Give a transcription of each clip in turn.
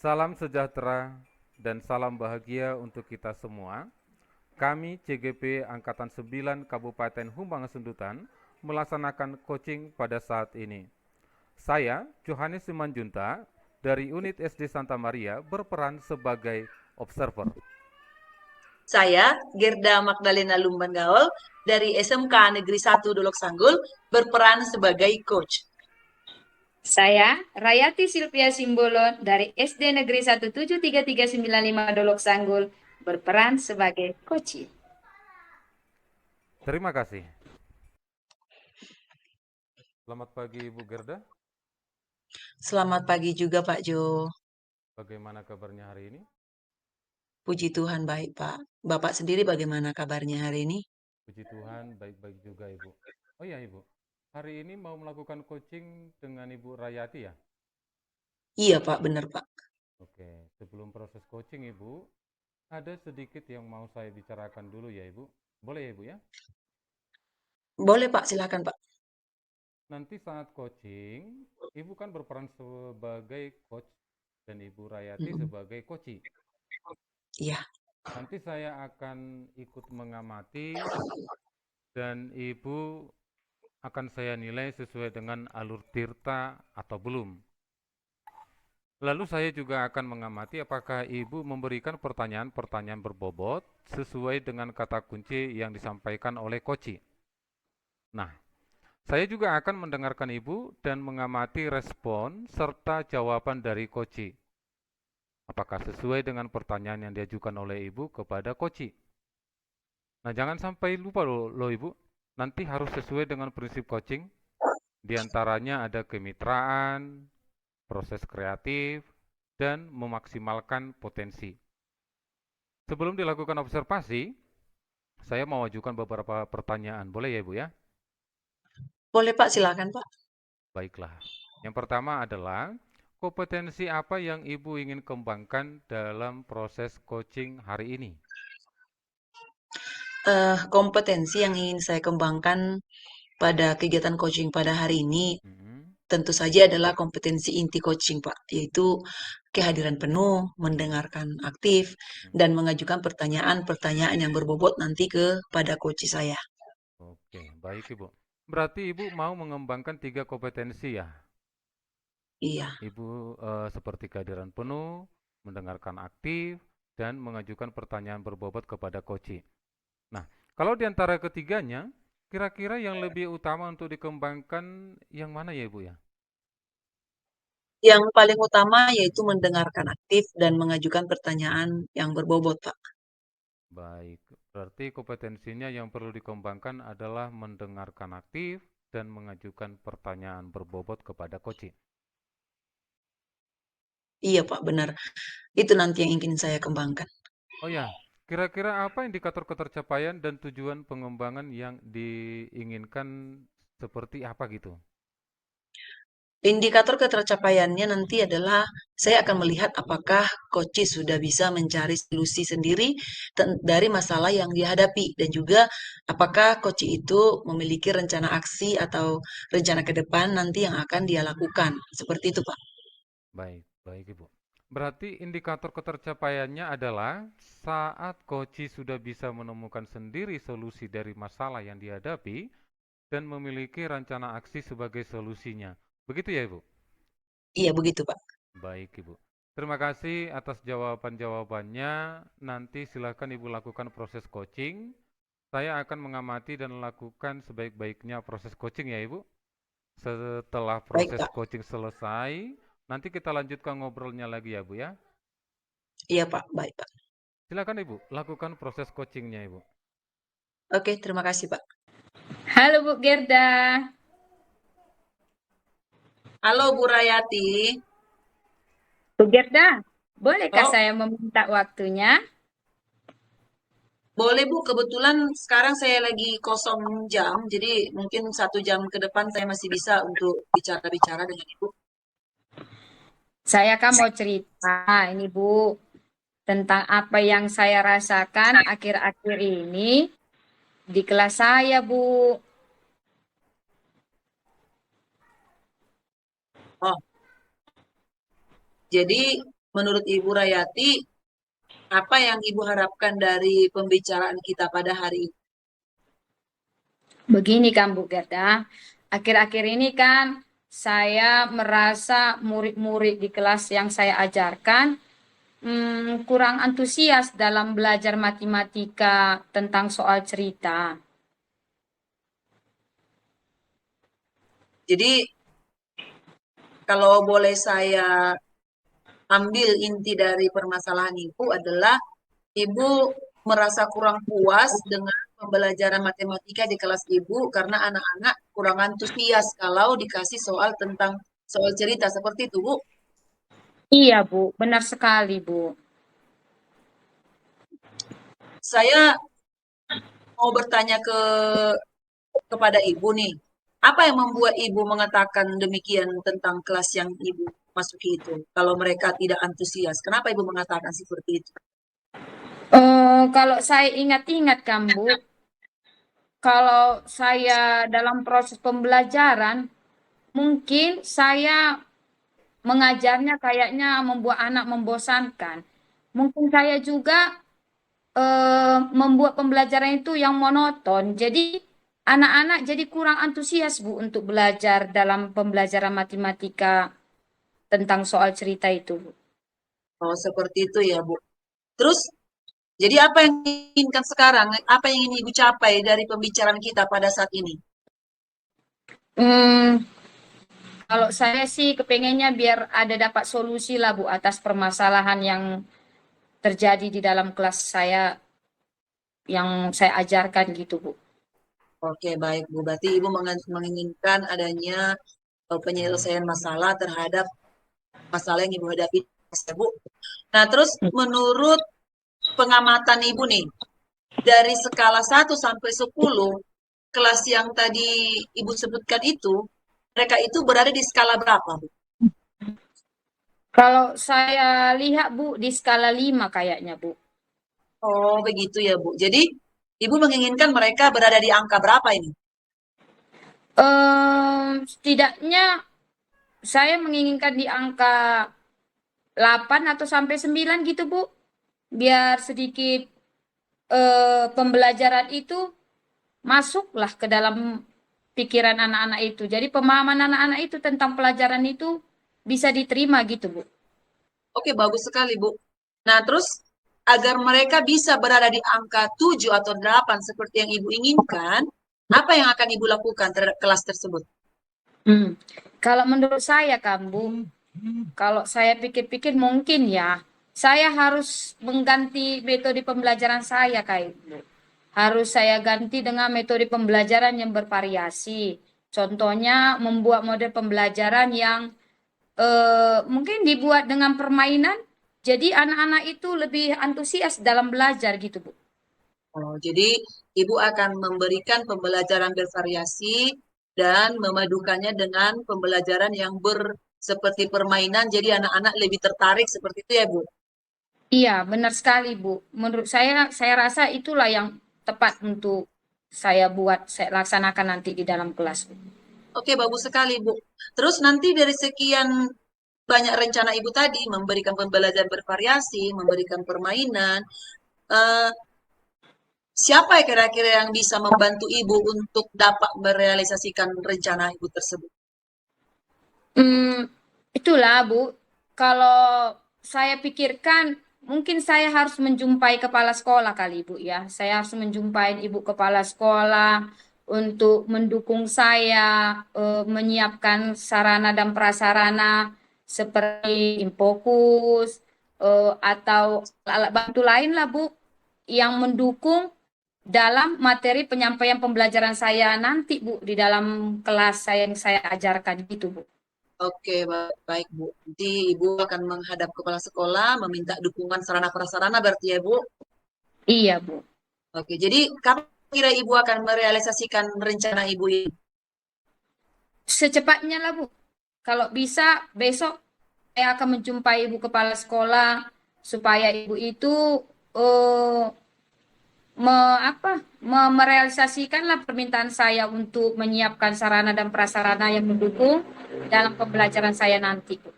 Salam sejahtera dan salam bahagia untuk kita semua. Kami CGP Angkatan 9 Kabupaten Humbang Sundutan melaksanakan coaching pada saat ini. Saya, Johannes Simanjunta, dari unit SD Santa Maria berperan sebagai observer. Saya, Gerda Magdalena Lumban Gaul, dari SMK Negeri 1 Dolok Sanggul, berperan sebagai coach. Saya, Rayati Silvia Simbolon, dari SD Negeri 17339 Dolok Sanggul, berperan sebagai coach. Terima kasih. Selamat pagi Ibu Gerda. Selamat pagi juga Pak Jo. Bagaimana kabarnya hari ini? Puji Tuhan baik Pak. Bapak sendiri bagaimana kabarnya hari ini? Puji Tuhan, baik-baik juga Ibu. Oh iya Ibu, hari ini mau melakukan coaching dengan Ibu Rayati ya? Iya Pak, benar Pak. Oke, sebelum proses coaching Ibu, ada sedikit yang mau saya bicarakan dulu ya Ibu. Boleh ya Ibu ya? Boleh Pak, silakan Pak. Nanti saat coaching, Ibu kan berperan sebagai coach dan Ibu Rayati Mm-mm. sebagai coachi. Iya. Nanti saya akan ikut mengamati dan Ibu akan saya nilai sesuai dengan alur tirta atau belum. Lalu saya juga akan mengamati apakah Ibu memberikan pertanyaan-pertanyaan berbobot sesuai dengan kata kunci yang disampaikan oleh coachi. Nah, saya juga akan mendengarkan Ibu dan mengamati respon serta jawaban dari coachi. Apakah sesuai dengan pertanyaan yang diajukan oleh Ibu kepada coachi. Nah, jangan sampai lupa loh Ibu. Nanti harus sesuai dengan prinsip coaching. Di antaranya ada kemitraan, proses kreatif, dan memaksimalkan potensi. Sebelum dilakukan observasi, saya mau ajukan beberapa pertanyaan. Boleh ya Ibu ya? Boleh Pak, silakan Pak. Baiklah. Yang pertama adalah kompetensi apa yang Ibu ingin kembangkan dalam proses coaching hari ini? Kompetensi yang ingin saya kembangkan pada kegiatan coaching pada hari ini Hmm. tentu saja adalah kompetensi inti coaching Pak, yaitu kehadiran penuh, mendengarkan aktif, dan mengajukan pertanyaan-pertanyaan yang berbobot nanti kepada coach saya. Oke, baik Ibu. Berarti Ibu mau mengembangkan 3 kompetensi ya? Iya, Ibu seperti kehadiran penuh, mendengarkan aktif, dan mengajukan pertanyaan berbobot kepada coach. Nah, kalau di antara ketiganya, kira-kira yang lebih utama untuk dikembangkan yang mana ya Ibu ya? yang paling utama yaitu mendengarkan aktif dan mengajukan pertanyaan yang berbobot Pak. Baik, berarti kompetensinya yang perlu dikembangkan adalah mendengarkan aktif dan mengajukan pertanyaan berbobot kepada coach. Iya Pak, benar. Itu nanti yang ingin saya kembangkan. Oh ya, kira-kira apa indikator ketercapaian dan tujuan pengembangan yang diinginkan seperti apa gitu? Indikator ketercapaiannya nanti adalah saya akan melihat apakah coach sudah bisa mencari solusi sendiri dari masalah yang dihadapi dan juga apakah coach itu memiliki rencana aksi atau rencana ke depan nanti yang akan dia lakukan. Seperti itu, Pak. Baik, baik Ibu. Berarti indikator ketercapaiannya adalah saat coach sudah bisa menemukan sendiri solusi dari masalah yang dihadapi dan memiliki rencana aksi sebagai solusinya. Begitu ya Ibu? Iya, begitu, Pak. Baik Ibu. Terima kasih atas jawaban-jawabannya. Nanti silakan Ibu lakukan proses coaching. Saya akan mengamati dan lakukan sebaik-baiknya proses coaching ya Ibu. Setelah Baik, proses Pak. coaching selesai, nanti kita lanjutkan ngobrolnya lagi ya Bu ya. Iya, Pak. Baik, Pak. Silakan Ibu, lakukan proses coachingnya Ibu. Oke, terima kasih, Pak. Halo Bu Gerda. Halo, Bu Rayati. Bu Gerda, bolehkah Oh, saya meminta waktunya? boleh Bu, kebetulan sekarang saya lagi kosong jam, jadi mungkin 1 jam ke depan saya masih bisa untuk bicara-bicara dengan Ibu. Saya kan mau cerita ini Bu, tentang apa yang saya rasakan akhir-akhir ini di kelas saya Bu. Oh, jadi menurut Ibu Rayati, apa yang Ibu harapkan dari pembicaraan kita pada hari ini? Begini kan Bu Gerda, akhir-akhir ini kan saya merasa murid-murid di kelas yang saya ajarkan kurang antusias dalam belajar matematika tentang soal cerita. Jadi, kalau boleh saya ambil inti dari permasalahan Ibu adalah Ibu merasa kurang puas dengan pembelajaran matematika di kelas Ibu karena anak-anak kurang antusias kalau dikasih soal tentang soal cerita seperti itu, Bu. Iya Bu, benar sekali Bu. Saya mau bertanya kepada Ibu nih. Apa yang membuat Ibu mengatakan demikian tentang kelas yang Ibu masuki itu? Kalau mereka tidak antusias, kenapa Ibu mengatakan seperti itu? Kalau saya ingat-ingat kan Bu, kalau saya dalam proses pembelajaran, mungkin saya mengajarnya kayaknya membuat anak membosankan. Mungkin saya juga membuat pembelajaran itu yang monoton. Jadi anak-anak jadi kurang antusias Bu untuk belajar dalam pembelajaran matematika tentang soal cerita itu Bu. Oh, seperti itu ya, Bu. Terus, jadi apa yang diinginkan sekarang? Apa yang ingin Ibu capai dari pembicaraan kita pada saat ini? Hmm, Kalau saya sih kepengennya biar ada dapat solusi lah Bu atas permasalahan yang terjadi di dalam kelas saya yang saya ajarkan gitu Bu. Oke, baik, Bu. Berarti Ibu menginginkan adanya penyelesaian masalah terhadap masalah yang Ibu hadapi, ya, Bu. Nah, terus menurut pengamatan Ibu nih, dari skala 1 sampai 10, kelas yang tadi Ibu sebutkan itu, mereka itu berada di skala berapa, Bu? Kalau saya lihat Bu di skala 5 kayaknya Bu. Oh, begitu ya, Bu. Jadi, Ibu menginginkan mereka berada di angka berapa ini? Setidaknya saya menginginkan di angka 8 atau sampai 9 gitu Bu. Biar sedikit pembelajaran itu masuklah ke dalam pikiran anak-anak itu. Jadi pemahaman anak-anak itu tentang pelajaran itu bisa diterima gitu Bu. Oke, bagus sekali, Bu. Nah, terus agar mereka bisa berada di angka 7 atau 8 seperti yang Ibu inginkan, apa yang akan Ibu lakukan terhadap kelas tersebut? Hmm. Kalau menurut saya Kambung, kalau saya pikir-pikir mungkin ya, saya harus mengganti metode pembelajaran saya kayak Bu. Harus saya ganti dengan metode pembelajaran yang bervariasi. Contohnya membuat model pembelajaran yang mungkin dibuat dengan permainan, jadi anak-anak itu lebih antusias dalam belajar gitu Bu. Oh, jadi Ibu akan memberikan pembelajaran bervariasi dan memadukannya dengan pembelajaran yang seperti permainan, jadi anak-anak lebih tertarik seperti itu ya, Bu. Iya, benar sekali Bu. Menurut saya rasa itulah yang tepat untuk saya buat, saya laksanakan nanti di dalam kelas Bu. Oke, bagus sekali, Bu. Terus nanti dari sekian banyak rencana Ibu tadi, memberikan pembelajaran bervariasi, memberikan permainan, eh, siapa ya kira-kira yang bisa membantu Ibu untuk dapat merealisasikan rencana Ibu tersebut? Hmm, itulah Bu. Kalau saya pikirkan mungkin saya harus menjumpai kepala sekolah kali Bu ya. Saya harus menjumpai ibu kepala sekolah untuk mendukung saya menyiapkan sarana dan prasarana seperti infokus atau alat bantu lain lah Bu yang mendukung dalam materi penyampaian pembelajaran saya nanti Bu di dalam kelas saya yang saya ajarkan gitu Bu. Oke, baik, Bu. Nanti Ibu akan menghadap kepala sekolah, meminta dukungan sarana prasarana berarti ya, Bu. Iya Bu. Oke, jadi kapan kira Ibu akan merealisasikan rencana Ibu ini? Secepatnya lah Bu. Kalau bisa besok saya akan menjumpai ibu kepala sekolah supaya ibu itu eh, merealisasikanlah permintaan saya untuk menyiapkan sarana dan prasarana yang mendukung dalam pembelajaran saya nanti Bu.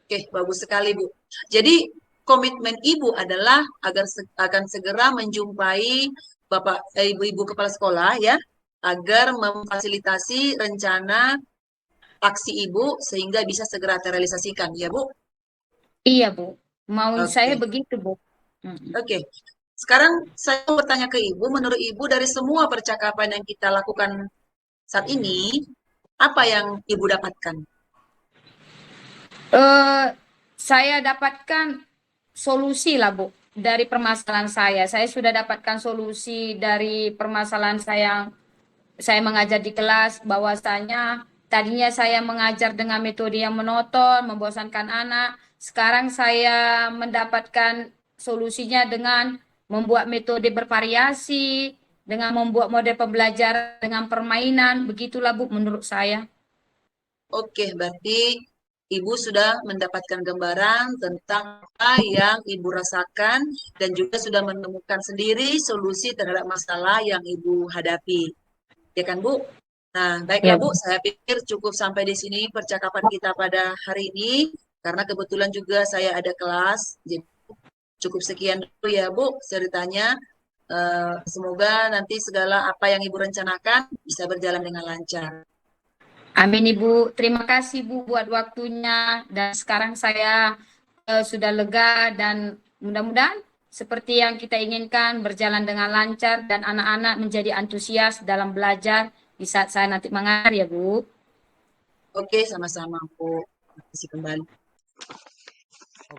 Oke, bagus sekali, Bu. Jadi komitmen Ibu adalah akan segera menjumpai Ibu-ibu kepala sekolah ya, agar memfasilitasi rencana aksi Ibu sehingga bisa segera terrealisasikan, ya Bu? Iya, Bu. Mau saya Oke. begitu, Bu. Mm-mm. Oke. Sekarang saya mau bertanya ke Ibu, menurut Ibu dari semua percakapan yang kita lakukan saat ini, apa yang Ibu dapatkan? Eh, saya dapatkan solusi lah, Bu, dari permasalahan saya. Saya sudah dapatkan solusi dari permasalahan saya mengajar di kelas, bahwasanya tadinya saya mengajar dengan metode yang monoton, membosankan anak. Sekarang saya mendapatkan solusinya dengan membuat metode bervariasi, dengan membuat model pembelajaran dengan permainan. Begitulah, Bu, menurut saya. Oke, berarti Ibu sudah mendapatkan gambaran tentang apa yang Ibu rasakan dan juga sudah menemukan sendiri solusi terhadap masalah yang Ibu hadapi. Ya kan, Bu? Nah, baiklah Ya, Bu, Bu. saya pikir cukup sampai di sini percakapan kita pada hari ini karena kebetulan juga saya ada kelas. Jadi cukup sekian dulu ya, Bu, ceritanya. Semoga nanti segala apa yang Ibu rencanakan bisa berjalan dengan lancar. Amin, Ibu. Terima kasih, Bu, buat waktunya. Dan sekarang saya sudah lega dan mudah-mudahan seperti yang kita inginkan berjalan dengan lancar dan anak-anak menjadi antusias dalam belajar di saat saya nanti mengajar, ya, Bu. Oke, sama-sama, Bu. Terima kasih kembali.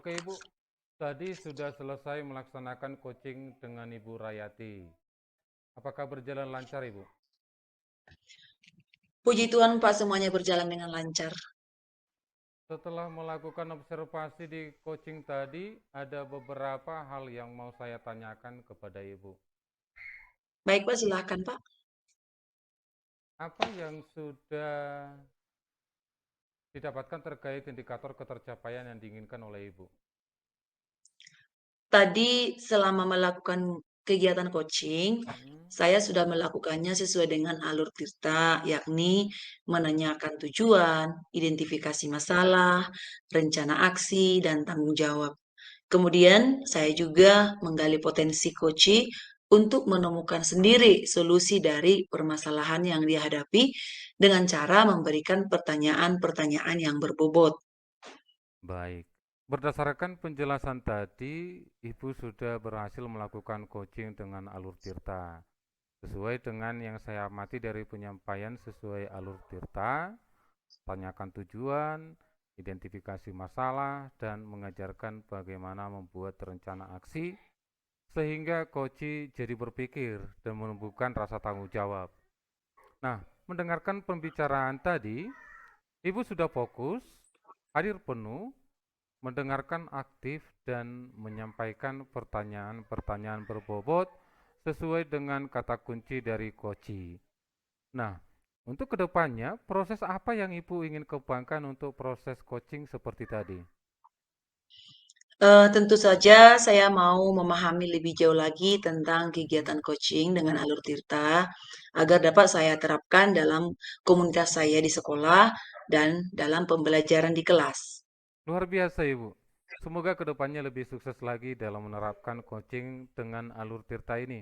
Oke Ibu, tadi sudah selesai melaksanakan coaching dengan Ibu Rayati. Apakah berjalan lancar Ibu? Puji Tuhan, Pak, semuanya berjalan dengan lancar. Setelah melakukan observasi di coaching tadi, ada beberapa hal yang mau saya tanyakan kepada Ibu. Baik, Pak, silahkan, Pak. Apa yang sudah didapatkan terkait indikator ketercapaian yang diinginkan oleh Ibu? Tadi selama melakukan kegiatan coaching, Hmm, saya sudah melakukannya sesuai dengan alur Tirta, yakni menanyakan tujuan, identifikasi masalah, rencana aksi, dan tanggung jawab. Kemudian saya juga menggali potensi coach untuk menemukan sendiri solusi dari permasalahan yang dihadapi dengan cara memberikan pertanyaan-pertanyaan yang berbobot. baik. Berdasarkan penjelasan tadi, Ibu sudah berhasil melakukan coaching dengan alur Tirta. Sesuai dengan yang saya amati dari penyampaian sesuai alur Tirta, tanyakan tujuan, identifikasi masalah, dan mengajarkan bagaimana membuat rencana aksi, sehingga coach jadi berpikir dan menumbuhkan rasa tanggung jawab. Nah, mendengarkan pembicaraan tadi, Ibu sudah fokus, hadir penuh, mendengarkan aktif, dan menyampaikan pertanyaan-pertanyaan berbobot sesuai dengan kata kunci dari Koci. Nah, untuk kedepannya, proses apa yang Ibu ingin kembangkan untuk proses coaching seperti tadi? Tentu saja saya mau memahami lebih jauh lagi tentang kegiatan coaching dengan alur Tirta agar dapat saya terapkan dalam komunitas saya di sekolah dan dalam pembelajaran di kelas. Luar biasa, Ibu. Semoga kedepannya lebih sukses lagi dalam menerapkan coaching dengan alur Tirta ini.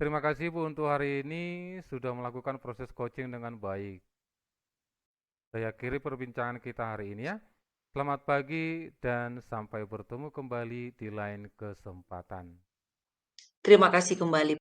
Terima kasih, Bu, untuk hari ini sudah melakukan proses coaching dengan baik. Saya akhiri perbincangan kita hari ini ya. Selamat pagi dan sampai bertemu kembali di lain kesempatan. Terima kasih kembali.